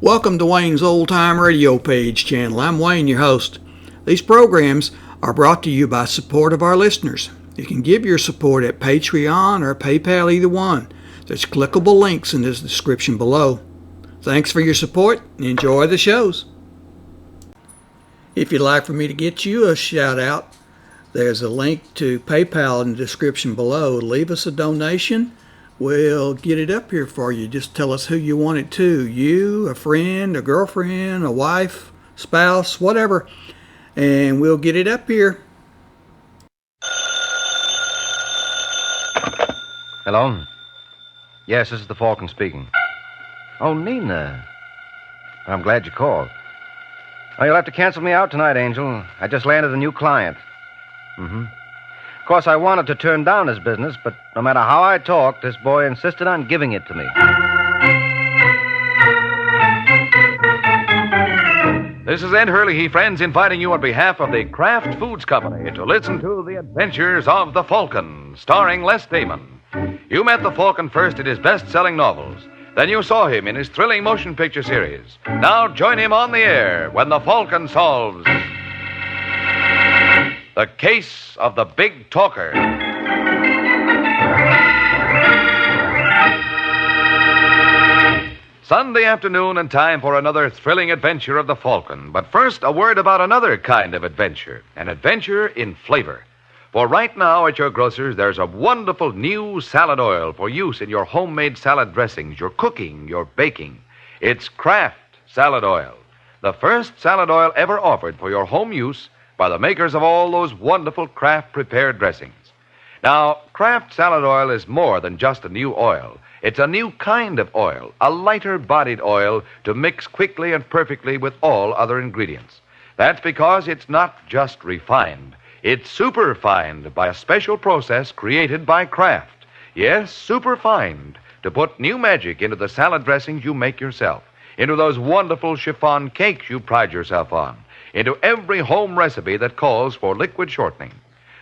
Welcome to Wayne's Old Time Radio Page channel. I'm Wayne, your host. These programs are brought to you by support of our listeners. You can give your support at Patreon or PayPal, either one. There's clickable links in the description below. Thanks for your support and enjoy the shows. If you'd like for me to get you a shout out, there's a link to PayPal in the description below. Leave us a donation. We'll get it up here for you. Just tell us who you want it to. You, a friend, a girlfriend, a wife, spouse, whatever. And we'll get it up here. Hello? Yes, this is the Falcon speaking. Oh, Nina. I'm glad you called. Oh, you'll have to cancel me out tonight, Angel. I just landed a new client. Of course, I wanted to turn down his business, but no matter how I talked, this boy insisted on giving it to me. This is Ed Hurley, friends, inviting you on behalf of the Kraft Foods Company to listen to The Adventures of the Falcon, starring Les Damon. You met the Falcon first in his best-selling novels. Then you saw him in his thrilling motion picture series. Now join him on the air when the Falcon solves the case of the Big Talker. Sunday afternoon and time for another thrilling adventure of the Falcon. But first, a word about another kind of adventure. An adventure in flavor. For right now at your grocer's, there's a wonderful new salad oil for use in your homemade salad dressings, your cooking, your baking. It's Kraft Salad Oil. The first salad oil ever offered for your home use by the makers of all those wonderful Kraft prepared dressings. Now, Kraft Salad Oil is more than just a new oil. It's a new kind of oil, a lighter-bodied oil to mix quickly and perfectly with all other ingredients. That's because it's not just refined. It's superfined by a special process created by Kraft. Yes, superfined, to put new magic into the salad dressings you make yourself, into those wonderful chiffon cakes you pride yourself on, into every home recipe that calls for liquid shortening.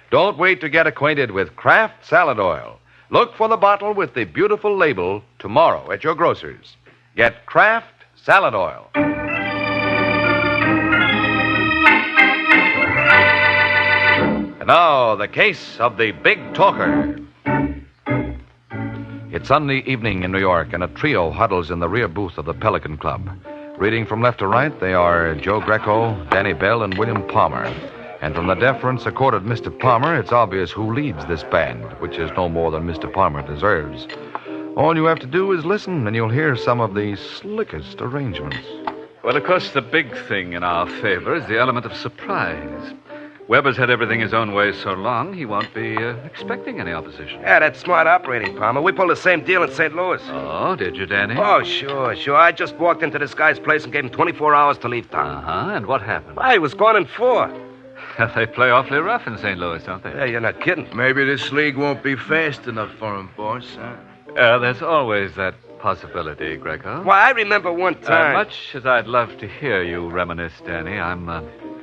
Don't wait to get acquainted with Kraft Salad Oil. Look for the bottle with the beautiful label tomorrow at your grocer's. Get Kraft Salad Oil. And now, the case of the Big Talker. It's Sunday evening in New York, and a trio huddles in the rear booth of the Pelican Club. Reading from left to right, they are Joe Grecco, Danny Bell, and William Palmer. And from the deference accorded Mr. Palmer, it's obvious who leads this band, which is no more than Mr. Palmer deserves. All you have to do is listen, and you'll hear some of the slickest arrangements. Well, of course, the big thing in our favor is the element of surprise. Weber's had everything his own way so long, he won't be expecting any opposition. Yeah, that's smart operating, Palmer. We pulled the same deal in St. Louis. Oh, did you, Danny? Oh, sure. I just walked into this guy's place and gave him 24 hours to leave town. And what happened? Well, he was gone in 4. They play awfully rough in St. Louis, don't they? Yeah, you're not kidding. Maybe this league won't be fast enough for him, boss. There's always that possibility, Grecco. Well, I remember one time... Much as I'd love to hear you reminisce, Danny, I'm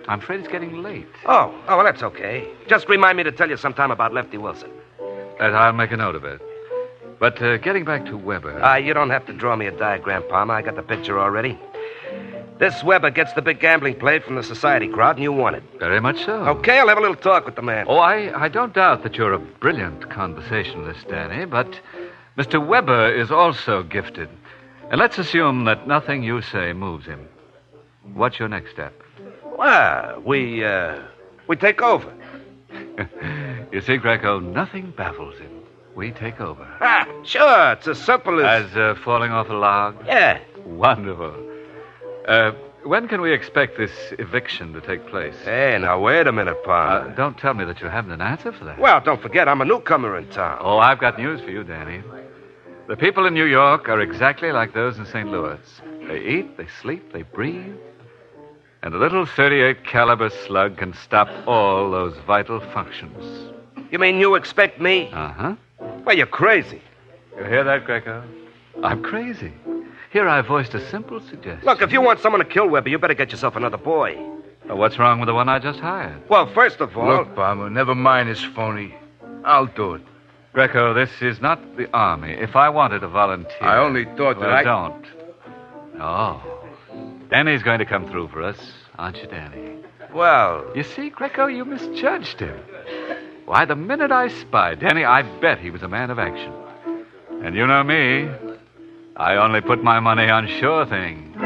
afraid it's getting late. Oh, well, that's okay. Just remind me to tell you sometime about Lefty Wilson. I'll make a note of it. But getting back to Weber... You don't have to draw me a diagram, Palmer. I got the picture already. This Weber gets the big gambling plate from the society crowd, and you want it. Very much so. Okay, I'll have a little talk with the man. Oh, I don't doubt that you're a brilliant conversationalist, Danny, but Mr. Weber is also gifted. And let's assume that nothing you say moves him. What's your next step? Well, we take over. You see, Grecco, nothing baffles him. We take over. Sure, it's as simple as... As falling off a log? Yeah. Wonderful. When can we expect this eviction to take place? Hey, now, wait a minute, Palmer. Don't tell me that you haven't an answer for that. Well, don't forget, I'm a newcomer in town. Oh, I've got news for you, Danny. The people in New York are exactly like those in St. Louis. They eat, they sleep, they breathe. And a little .38 caliber slug can stop all those vital functions. You mean you expect me? Uh-huh. Well, you're crazy. You hear that, Grecco? I'm crazy. Here I voiced a simple suggestion. Look, if you want someone to kill Weber, you better get yourself another boy. What's wrong with the one I just hired? Well, first of all... Look, Palmer, never mind his phony. I'll do it. Grecco, this is not the Army. If I wanted a volunteer... I only thought that don't. Oh. Danny's going to come through for us, aren't you, Danny? Well, You see, Grecco, you misjudged him. Why, the minute I spied Danny, I bet he was a man of action. And you know me. I only put my money on sure things.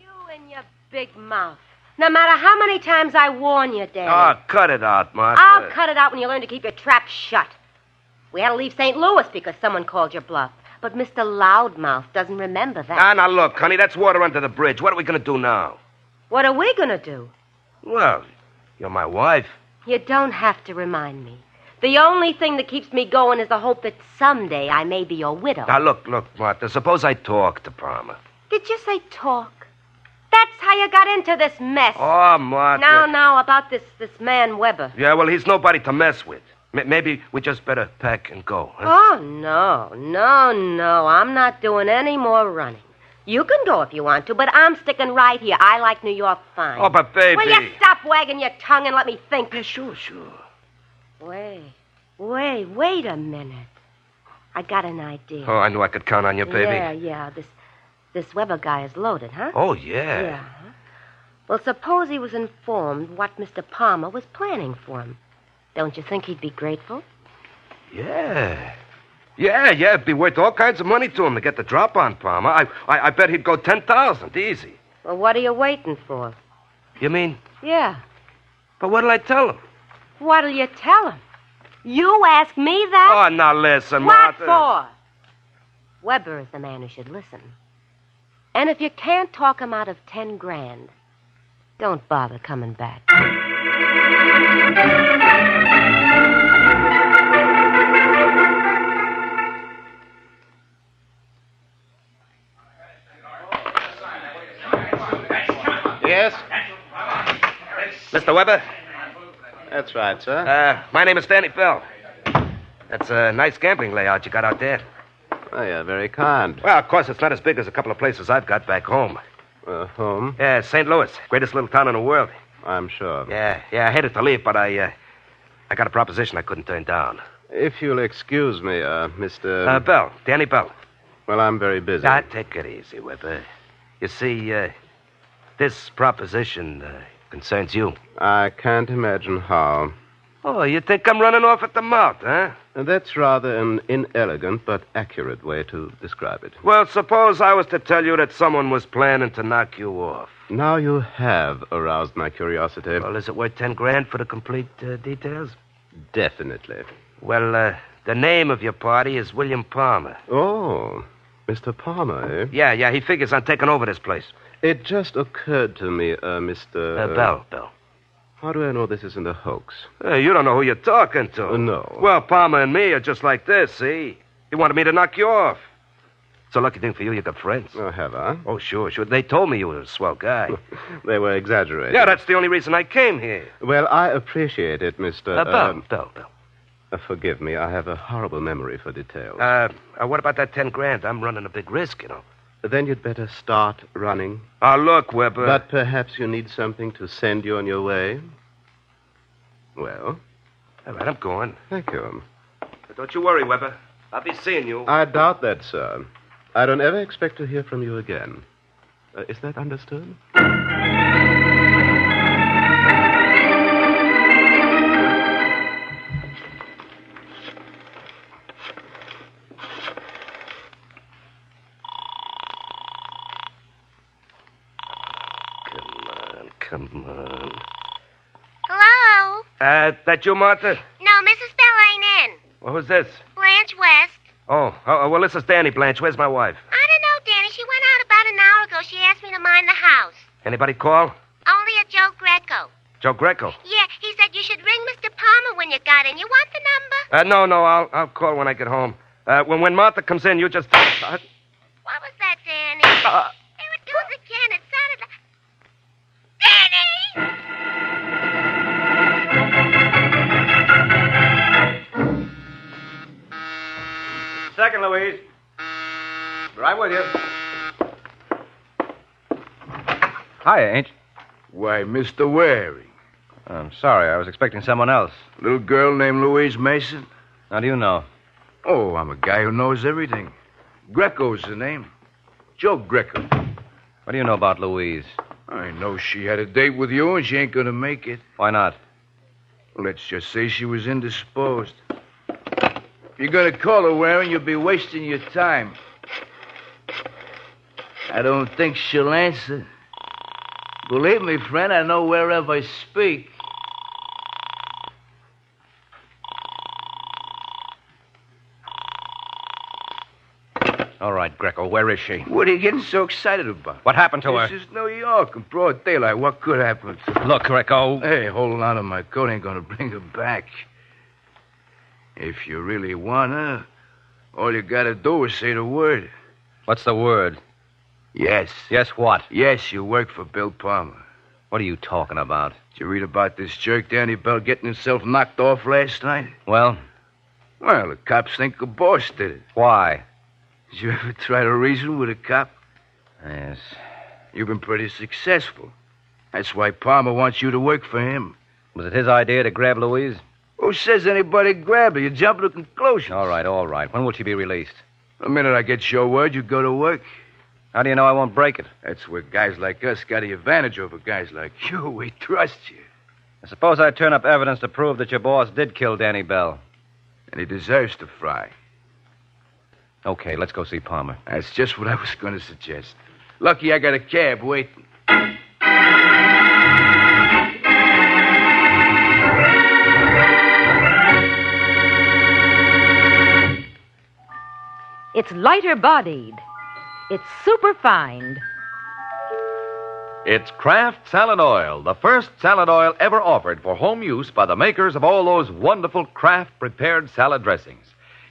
You and your big mouth. No matter how many times I warn you, Danny. oh, cut it out, Martha. I'll cut it out when you learn to keep your trap shut. We had to leave St. Louis because someone called your bluff. But Mr. Loudmouth doesn't remember that. Now, look, honey, that's water under the bridge. What are we going to do now? What are we going to do? Well, you're my wife. You don't have to remind me. The only thing that keeps me going is the hope that someday I may be your widow. Now, look, Martha, suppose I talk to Palmer. Did you say talk? That's how you got into this mess. Oh, Martha. Now, about this man Weber. Yeah, well, he's nobody to mess with. Maybe we just better pack and go, huh? Oh, no. I'm not doing any more running. You can go if you want to, but I'm sticking right here. I like New York fine. Oh, but baby. Will you stop wagging your tongue and let me think? Yeah, sure. Wait a minute. I got an idea. Oh, I knew I could count on you, baby. Yeah. This Weber guy is loaded, huh? Oh, yeah. Yeah. Well, suppose he was informed what Mr. Palmer was planning for him. Don't you think he'd be grateful? Yeah. Yeah, it'd be worth all kinds of money to him to get the drop on Palmer. I bet he'd go 10,000, easy. Well, what are you waiting for? You mean? Yeah. But what'll I tell him? What'll you tell him? You ask me that? Oh, now listen, What Martha. for? Weber is the man who should listen. And if you can't talk him out of 10 grand, don't bother coming back. Yes? Mr. Weber? That's right, sir. My name is Danny Bell. That's a nice gambling layout you got out there. Oh, you're very kind. Well, of course, it's not as big as a couple of places I've got back home. Home? Yeah, St. Louis, greatest little town in the world. I'm sure. Yeah, I hated to leave, but I got a proposition I couldn't turn down. If you'll excuse me, Mr... Bell, Danny Bell. Well, I'm very busy. Take it easy, Weber. You see, this proposition concerns you. I can't imagine how. Oh, you think I'm running off at the mouth, huh? That's rather an inelegant but accurate way to describe it. Well, suppose I was to tell you that someone was planning to knock you off. Now you have aroused my curiosity. Well, is it worth 10 grand for the complete details? Definitely. Well, the name of your party is William Palmer. Oh, Mr. Palmer, eh? Yeah, he figures on taking over this place. It just occurred to me, Mr... Bell. How do I know this isn't a hoax? You don't know who you're talking to. No. Well, Palmer and me are just like this, see? He wanted me to knock you off. It's a lucky thing for you got friends. Oh, have I? Oh, sure. They told me you were a swell guy. They were exaggerating. Yeah, that's the only reason I came here. Well, I appreciate it, Mr... Bell. Forgive me, I have a horrible memory for details. What about that 10 grand? I'm running a big risk, you know. Then you'd better start running. Look, Weber. But perhaps you need something to send you on your way? Well? All right, I'm going. Thank you. But don't you worry, Weber. I'll be seeing you. I doubt that, sir. I don't ever expect to hear from you again. Is that understood? Come on. Hello? That you, Martha? No, Mrs. Bell ain't in. Well, who's this? Blanche West. Oh, well, this is Danny Blanche. Where's my wife? I don't know, Danny. She went out about an hour ago. She asked me to mind the house. Anybody call? Only a Joe Grecco. Joe Grecco? Yeah, he said you should ring Mr. Palmer when you got in. You want the number? No, I'll call when I get home. When Martha comes in, you just... What was that, Danny? There it goes again. It sounded like... Danny! Second, Louise. Right with you. Hiya, Ain't. Why, Mr. Waring. I'm sorry. I was expecting someone else. Little girl named Louise Mason? How do you know? Oh, I'm a guy who knows everything. Grecco's the name. Joe Grecco. What do you know about Louise? I know she had a date with you and she ain't gonna make it. Why not? Let's just say she was indisposed. If you're gonna call her, Waring, you'll be wasting your time. I don't think she'll answer. Believe me, friend, I know wherever I speak. All right, Grecco, where is she? What are you getting so excited about? What happened to her? This is New York in broad daylight. What could happen? Look, Grecco. Hey, holding on to my coat ain't gonna bring her back. If you really want her, all you gotta do is say the word. What's the word? Yes. Yes, what? Yes, you work for Bill Palmer. What are you talking about? Did you read about this jerk Danny Bell getting himself knocked off last night? Well? Well, the cops think the boss did it. Why? Did you ever try to reason with a cop? Yes. You've been pretty successful. That's why Palmer wants you to work for him. Was it his idea to grab Louise? Who says anybody grabbed her? You jump to conclusions. All right. When will she be released? The minute I get your word, you go to work. How do you know I won't break it? That's where guys like us got the advantage over guys like you. We trust you. I suppose I turn up evidence to prove that your boss did kill Danny Bell. And he deserves to fry. Okay, let's go see Palmer. That's just what I was going to suggest. Lucky I got a cab waiting. It's lighter-bodied. It's superfine. It's Kraft Salad Oil, the first salad oil ever offered for home use by the makers of all those wonderful Kraft prepared salad dressings.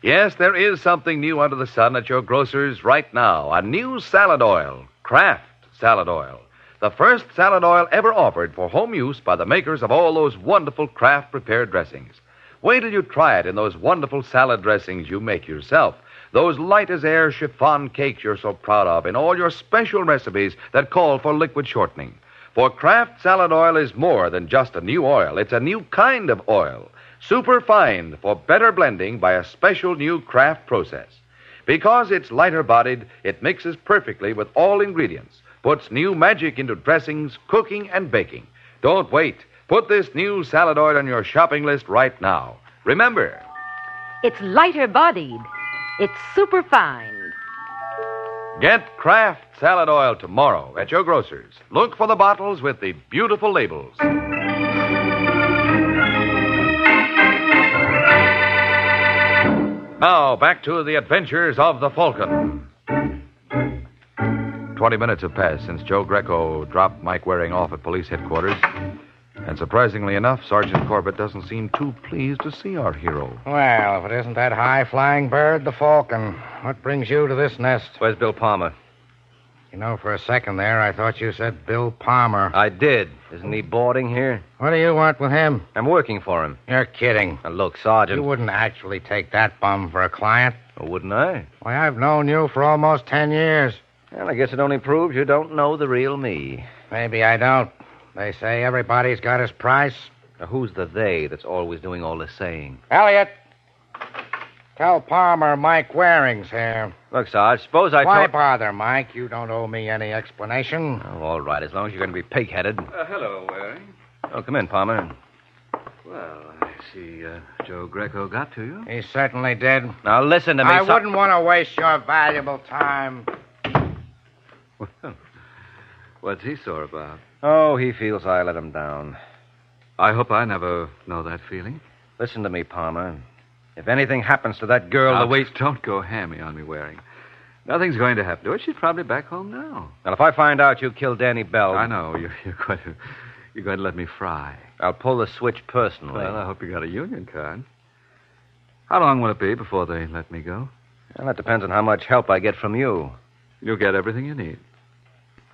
Yes, there is something new under the sun at your grocer's right now. A new salad oil, Kraft Salad Oil. The first salad oil ever offered for home use by the makers of all those wonderful Kraft prepared dressings. Wait till you try it in those wonderful salad dressings you make yourself. Those light-as-air chiffon cakes you're so proud of in all your special recipes that call for liquid shortening. For Kraft Salad Oil is more than just a new oil. It's a new kind of oil. Superfine for better blending by a special new Kraft process. Because it's lighter-bodied, it mixes perfectly with all ingredients, puts new magic into dressings, cooking, and baking. Don't wait. Put this new salad oil on your shopping list right now. Remember, It's lighter-bodied. It's superfine. get Kraft Salad Oil tomorrow at your grocer's. Look for the bottles with the beautiful labels. Now, back to the adventures of the Falcon. 20 minutes have passed since Joe Grecco dropped Mike Waring off at police headquarters. And surprisingly enough, Sergeant Corbett doesn't seem too pleased to see our hero. Well, if it isn't that high-flying bird, the Falcon, what brings you to this nest? Where's Bill Palmer? You know, for a second there, I thought you said Bill Palmer. I did. Isn't he boarding here? What do you want with him? I'm working for him. You're kidding. Now, look, Sergeant. You wouldn't actually take that bum for a client. Oh, wouldn't I? Why, I've known you for almost 10 years. Well, I guess it only proves you don't know the real me. Maybe I don't. They say everybody's got his price. Now, who's the they that's always doing all the saying? Elliot, tell Palmer Mike Waring's here. Look, Sarge, suppose I Why told... bother, Mike? You don't owe me any explanation. Oh, all right, as long as you're going to be pig-headed. Hello, Waring. Oh, come in, Palmer. Well, I see Joe Grecco got to you. He certainly did. Now, listen to me, I wouldn't want to waste your valuable time. Well, what's he sore about? Oh, he feels I let him down. I hope I never know that feeling. Listen to me, Palmer. If anything happens to that girl, Now, Louise... don't go hammy on me, Waring. Nothing's going to happen to her. She's probably back home now. Well, if I find out you killed Danny Bell... I know. You're going to let me fry. I'll pull the switch personally. Well, I hope you got a union card. How long will it be before they let me go? Well, that depends on how much help I get from you. You'll get everything you need.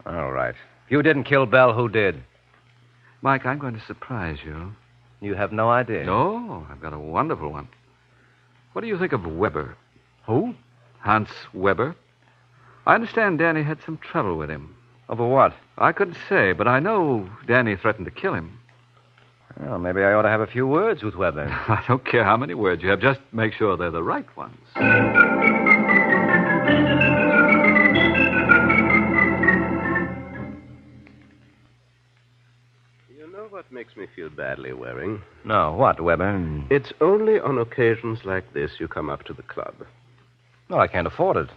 All right. If you didn't kill Bell, who did? Mike, I'm going to surprise you. You have no idea. No, I've got a wonderful one. What do you think of Weber? Who? Hans Weber. I understand Danny had some trouble with him. Over what? I couldn't say, but I know Danny threatened to kill him. Well, maybe I ought to have a few words with Weber. I don't care how many words you have. Just make sure they're the right ones. You know what makes me feel badly, Waring? No, what, Weber? It's only on occasions like this you come up to the club. Well, I can't afford it.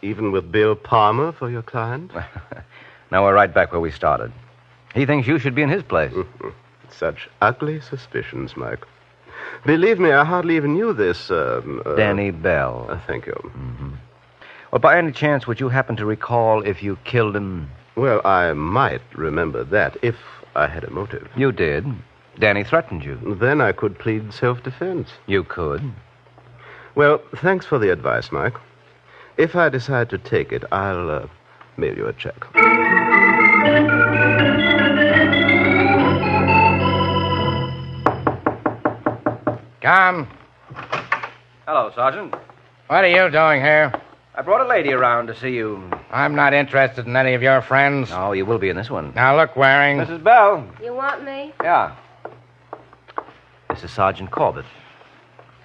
Even with Bill Palmer for your client? Now we're right back where we started. He thinks you should be in his place. Such ugly suspicions, Mike. Believe me, I hardly even knew this, Danny Bell. Thank you. Mm-hmm. Well, by any chance, would you happen to recall if you killed him? Well, I might remember that if I had a motive. You did. Danny threatened you. Then I could plead self-defense. You could. Well, thanks for the advice, Mike. If I decide to take it, I'll mail you a check. Come. Hello, Sergeant. What are you doing here? I brought a lady around to see you. I'm not interested in any of your friends. Oh, you will be in this one. Now, look, Waring. Mrs. Bell. You want me? Yeah. This is Sergeant Corbett.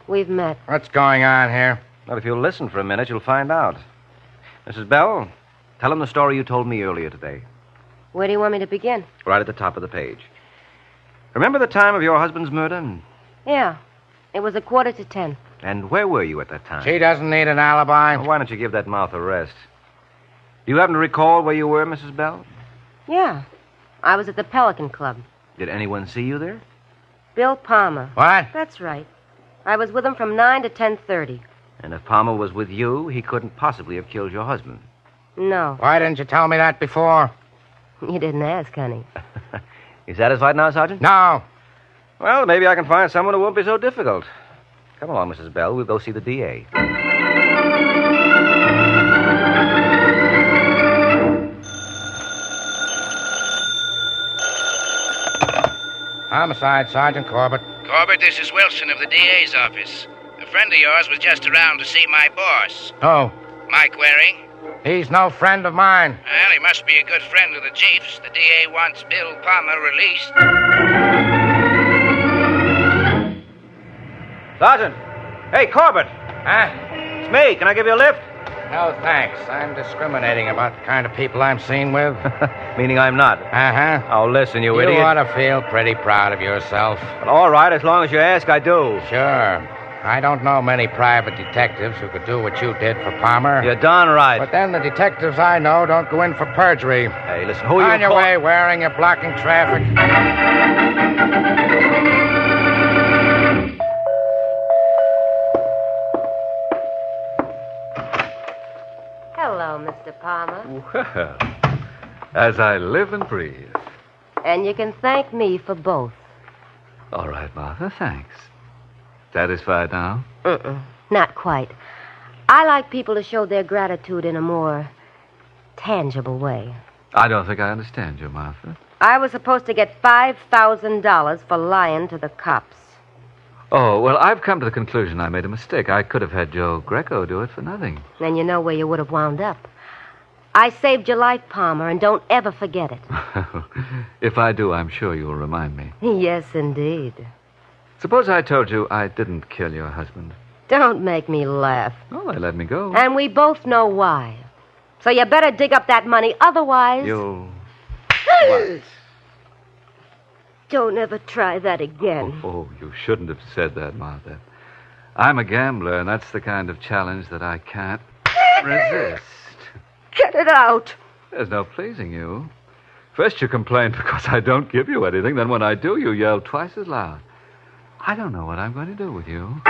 We've met. What's going on here? Well, if you'll listen for a minute, you'll find out. Mrs. Bell, tell him the story you told me earlier today. Where do you want me to begin? Right at the top of the page. Remember the time of your husband's murder? Yeah. It was 9:45. And where were you at that time? She doesn't need an alibi. Well, why don't you give that mouth a rest? Do you happen to recall where you were, Mrs. Bell? Yeah. I was at the Pelican Club. Did anyone see you there? Bill Palmer. What? That's right. I was with him from 9 to 10:30. And if Palmer was with you, he couldn't possibly have killed your husband. No. Why didn't you tell me that before? You didn't ask, honey. You satisfied now, Sergeant? No. Well, maybe I can find someone who won't be so difficult. Come along, Mrs. Bell. We'll go see the DA. Homicide, Sergeant Corbett. Corbett, this is Wilson of the DA's office. A friend of yours was just around to see my boss. Oh, Mike Waring. he's no friend of mine. Well, he must be a good friend of the chief's. The DA wants Bill Palmer released. Sergeant! Hey, Corbett! Huh? It's me. Can I give you a lift? No, thanks. I'm discriminating about the kind of people I'm seen with. Meaning I'm not. Uh-huh. Oh, listen, you You idiot. ought to feel pretty proud of yourself. Well, all right, as long as you ask, I do. Sure. I don't know many private detectives who could do what you did for Palmer. You're darn right. But then the detectives I know don't go in for perjury. Hey, listen, who are you... On your way, Waring, you're blocking traffic. Hello, Mr. Palmer. Well, as I live and breathe. And you can thank me for both. All right, Martha, thanks. Satisfied now? Not quite. I like people to show their gratitude in a more tangible way. I don't think I understand you, Martha. I was supposed to get $5,000 for lying to the cops. Oh, well, I've come to the conclusion I made a mistake. I could have had Joe Grecco do it for nothing. Then you know where you would have wound up. I saved your life, Palmer, and don't ever forget it. If I do, I'm sure you'll remind me. Yes, indeed. Suppose I told you I didn't kill your husband. Don't make me laugh. Oh, they let me go. And we both know why. So you better dig up that money, otherwise... You'll... What? Don't ever try that again. Oh, you shouldn't have said that, Martha. I'm a gambler, and that's the kind of challenge that I can't resist. Get it out. There's no pleasing you. First you complain because I don't give you anything, then when I do, you yell twice as loud. I don't know what I'm going to do with you.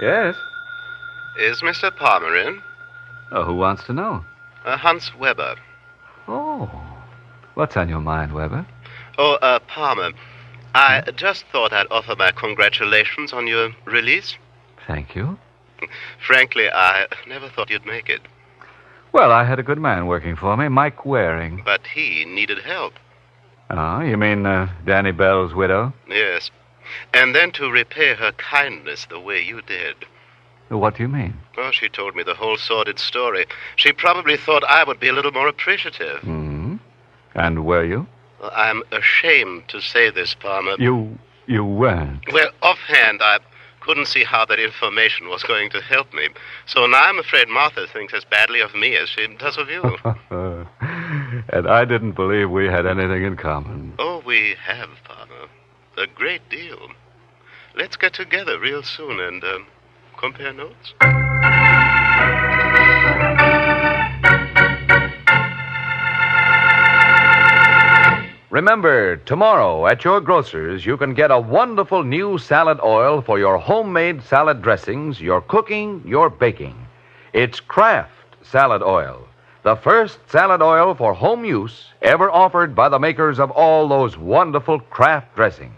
Yes? Is Mr. Palmer in? Oh, who wants to know? Hans Weber. Oh. What's on your mind, Weber? Oh, Palmer, I just thought I'd offer my congratulations on your release. Thank you. Frankly, I never thought you'd make it. Well, I had a good man working for me, Mike Waring. But he needed help. Oh, you mean Danny Bell's widow? Yes. And then to repay her kindness the way you did. What do you mean? Oh, she told me the whole sordid story. She probably thought I would be a little more appreciative. Hmm? And were you? Well, I'm ashamed to say this, Palmer. You weren't. Well, offhand, I couldn't see how that information was going to help me. So now I'm afraid Martha thinks as badly of me as she does of you. And I didn't believe we had anything in common. Oh, we have, Palmer. A great deal. Let's get together real soon and compare notes. Remember, tomorrow at your grocer's, you can get a wonderful new salad oil for your homemade salad dressings, your cooking, your baking. It's Kraft Salad Oil, the first salad oil for home use ever offered by the makers of all those wonderful Kraft dressings.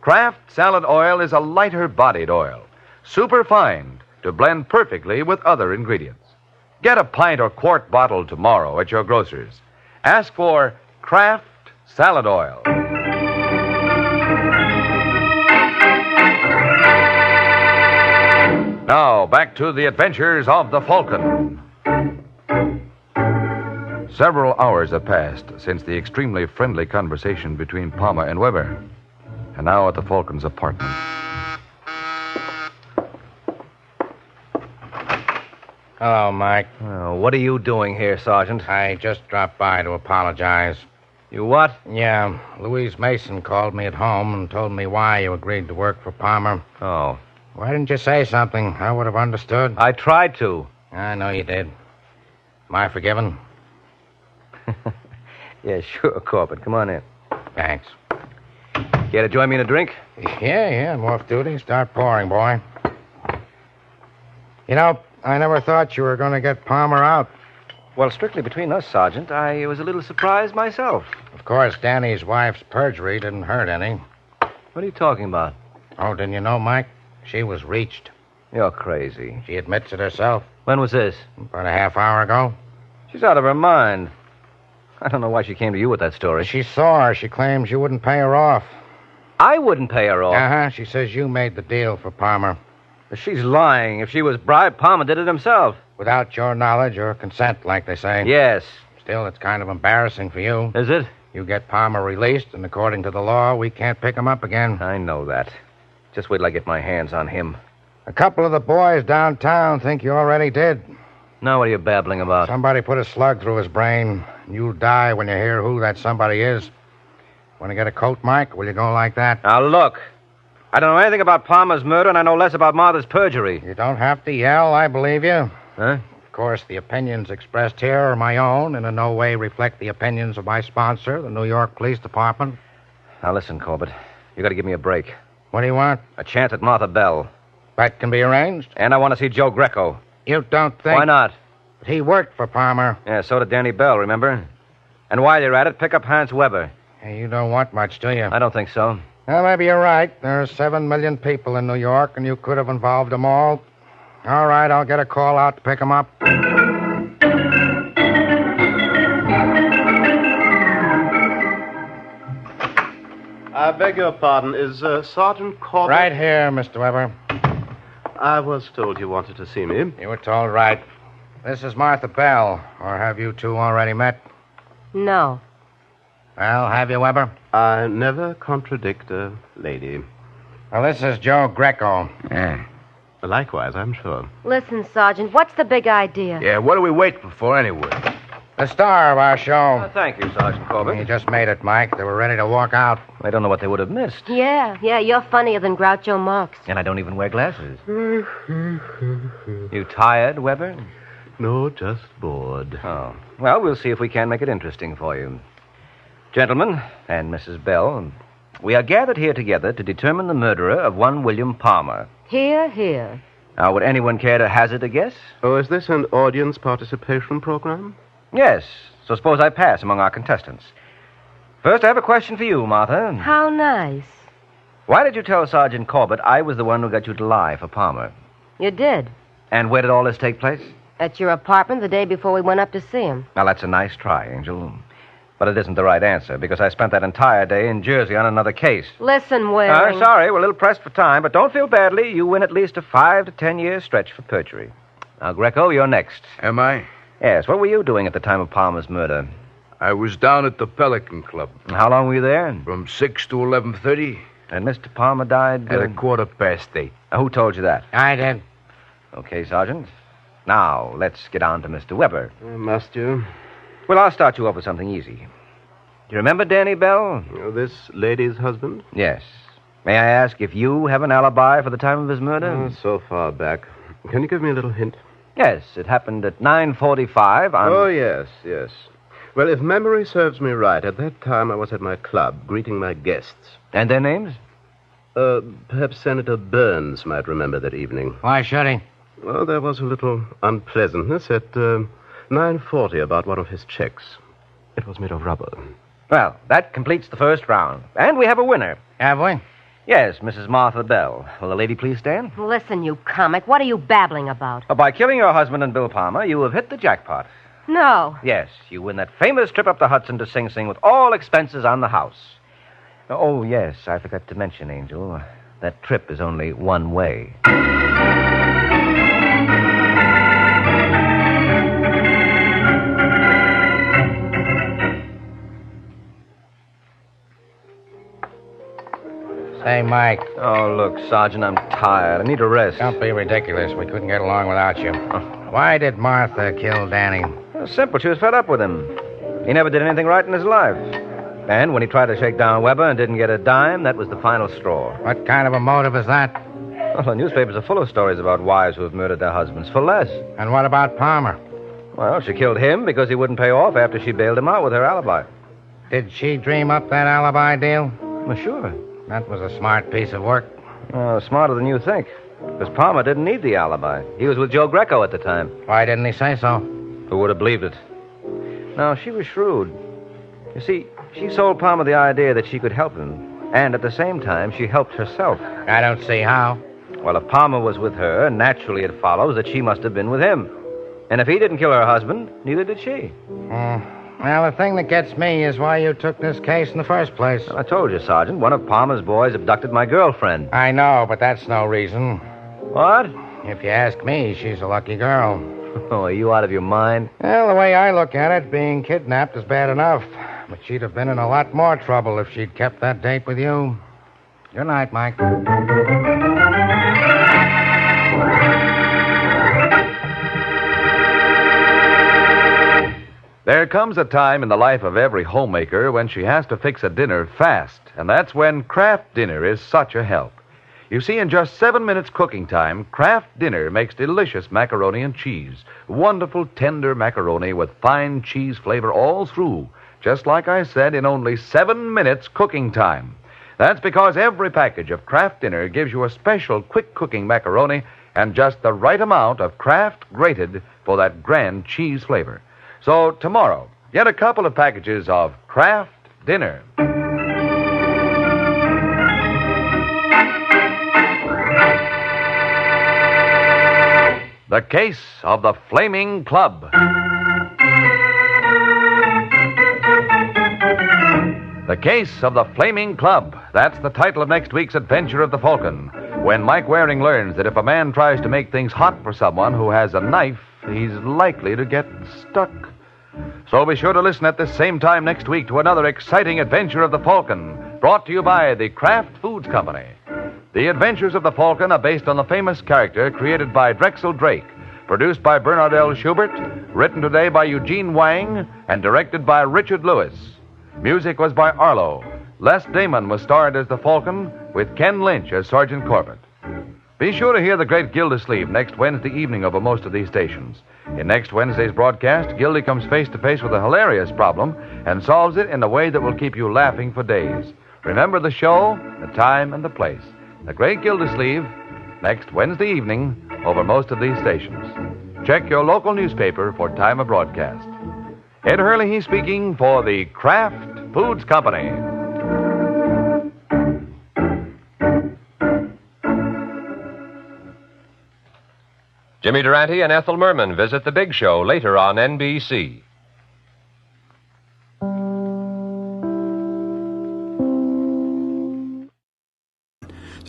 Kraft Salad Oil is a lighter-bodied oil, superfine to blend perfectly with other ingredients. Get a pint or quart bottle tomorrow at your grocer's. Ask for Kraft Salad Oil. Now, back to the adventures of the Falcon. Several hours have passed since the extremely friendly conversation between Palmer and Weber. And now at the Falcon's apartment. Hello, Mike. What are you doing here, Sergeant? I just dropped by to apologize. You what? Yeah, Louise Mason called me at home and told me why you agreed to work for Palmer. Oh. Why didn't you say something? I would have understood. I tried to. I know you did. Am I forgiven? Yeah, sure, Corbett. Come on in. Thanks. Care to join me in a drink? Yeah, I'm off duty. Start pouring, boy. You know, I never thought you were going to get Palmer out. Well, strictly between us, Sergeant, I was a little surprised myself. Of course, Danny's wife's perjury didn't hurt any. What are you talking about? Oh, didn't you know, Mike? She was reached. You're crazy. She admits it herself. When was this? About a half hour ago. She's out of her mind. I don't know why she came to you with that story. She saw her. She claims you wouldn't pay her off. I wouldn't pay her off. Uh-huh. She says you made the deal for Palmer. She's lying. If she was bribed, Palmer did it himself. Without your knowledge or consent, like they say. Yes. Still, it's kind of embarrassing for you. Is it? You get Palmer released, and according to the law, we can't pick him up again. I know that. Just wait till I get my hands on him. A couple of the boys downtown think you already did. Now what are you babbling about? Somebody put a slug through his brain. You'll die when you hear who that somebody is. Want to get a coat, Mike? Will you go like that? Now, look. I don't know anything about Palmer's murder, and I know less about Martha's perjury. You don't have to yell. I believe you. Huh? Of course, the opinions expressed here are my own and in no way reflect the opinions of my sponsor, the New York Police Department. Now, listen, Corbett. You got to give me a break. What do you want? A chance at Martha Bell. That can be arranged. And I want to see Joe Grecco. You don't think... Why not? But he worked for Palmer. Yeah, so did Danny Bell, remember? And while you're at it, pick up Hans Weber. Hey, you don't want much, do you? I don't think so. Well, maybe you're right. There are 7 million people in New York, and you could have involved them all. All right, I'll get a call out to pick them up. I beg your pardon. Is Sergeant Corbett... Right here, Mr. Weber. I was told you wanted to see me. You were told right. This is Martha Bell. Or have you two already met? No. Well, have you, Weber? I never contradict a lady. Well, this is Joe Grecco. Yeah. Likewise, I'm sure. Listen, Sergeant, what's the big idea? Yeah, what are we waiting for anyway? The star of our show. Thank you, Sergeant Corbett. You just made it, Mike. They were ready to walk out. I don't know what they would have missed. Yeah, you're funnier than Groucho Marx. And I don't even wear glasses. You tired, Weber? No, just bored. Oh. Well, we'll see if we can make it interesting for you. Gentlemen, and Mrs. Bell, we are gathered here together to determine the murderer of one William Palmer. Hear, hear. Now, would anyone care to hazard a guess? Oh, is this an audience participation program? Yes. So suppose I pass among our contestants. First, I have a question for you, Martha. How nice. Why did you tell Sergeant Corbett I was the one who got you to lie for Palmer? You did. And where did all this take place? At your apartment the day before we went up to see him. Now, that's a nice try, Angel. But it isn't the right answer, because I spent that entire day in Jersey on another case. Listen, Waring. Sorry, we're a little pressed for time, but don't feel badly. You win at least a 5 to 10 year stretch for perjury. Now, Grecco, you're next. Am I? Yes, what were you doing at the time of Palmer's murder? I was down at the Pelican Club. And how long were you there? From 6 to 11:30. And Mr. Palmer died... At 8:15. Who told you that? I did. Okay, Sergeant. Now, let's get on to Mr. Weber. Must you? Well, I'll start you off with something easy. Do you remember Danny Bell? This lady's husband? Yes. May I ask if you have an alibi for the time of his murder? So far back. Can you give me a little hint? Yes, it happened at 9:45 on... Oh, yes. Well, if memory serves me right, at that time I was at my club, greeting my guests. And their names? Perhaps Senator Burns might remember that evening. Why should he? Well, there was a little unpleasantness at 9:40 about one of his checks. It was made of rubber. Well, that completes the first round. And we have a winner. Have we? Yes, Mrs. Martha Bell. Will the lady please stand? Listen, you comic. What are you babbling about? By killing your husband and Bill Palmer, you have hit the jackpot. No. Yes, you win that famous trip up the Hudson to Sing Sing with all expenses on the house. Oh, yes, I forgot to mention, Angel. That trip is only one way. Say, Mike. Oh, look, Sergeant, I'm tired. I need a rest. Don't be ridiculous. We couldn't get along without you. Why did Martha kill Danny? Well, simple. She was fed up with him. He never did anything right in his life. And when he tried to shake down Weber and didn't get a dime, that was the final straw. What kind of a motive is that? Well, the newspapers are full of stories about wives who have murdered their husbands for less. And what about Palmer? Well, she killed him because he wouldn't pay off after she bailed him out with her alibi. Did she dream up that alibi deal? Well, sure. That was a smart piece of work. Smarter than you think. Because Palmer didn't need the alibi. He was with Joe Grecco at the time. Why didn't he say so? Who would have believed it? No, she was shrewd. You see, she sold Palmer the idea that she could help him. And at the same time, she helped herself. I don't see how. Well, if Palmer was with her, naturally it follows that she must have been with him. And if he didn't kill her husband, neither did she. Well, the thing that gets me is why you took this case in the first place. Well, I told you, Sergeant. One of Palmer's boys abducted my girlfriend. I know, but that's no reason. What? If you ask me, she's a lucky girl. Oh, are you out of your mind? Well, the way I look at it, being kidnapped is bad enough. But she'd have been in a lot more trouble if she'd kept that date with you. Good night, Mike. There comes a time in the life of every homemaker when she has to fix a dinner fast, and that's when Kraft Dinner is such a help. You see, in just 7 minutes cooking time, Kraft Dinner makes delicious macaroni and cheese. Wonderful, tender macaroni with fine cheese flavor all through, just like I said, in only 7 minutes cooking time. That's because every package of Kraft Dinner gives you a special quick-cooking macaroni and just the right amount of Kraft grated for that grand cheese flavor. So tomorrow, get a couple of packages of Kraft Dinner. The Case of the Flaming Club. The Case of the Flaming Club. That's the title of next week's adventure of the Falcon. When Mike Waring learns that if a man tries to make things hot for someone who has a knife, he's likely to get stuck. So be sure to listen at this same time next week to another exciting adventure of the Falcon, brought to you by the Kraft Foods Company. The Adventures of the Falcon are based on the famous character created by Drexel Drake, produced by Bernard L. Schubert, written today by Eugene Wang, and directed by Richard Lewis. Music was by Arlo. Les Damon was starred as the Falcon, with Ken Lynch as Sergeant Corbett. Be sure to hear the great Gildersleeve next Wednesday evening over most of these stations. In next Wednesday's broadcast, Gildy comes face to face with a hilarious problem and solves it in a way that will keep you laughing for days. Remember the show, the time, and the place. The great Gildersleeve, next Wednesday evening over most of these stations. Check your local newspaper for time of broadcast. Ed Hurley speaking for the Kraft Foods Company. Jimmy Durante and Ethel Merman visit the Big Show later on NBC.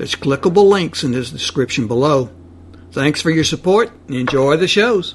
There's clickable links in the description below. Thanks for your support and enjoy the shows.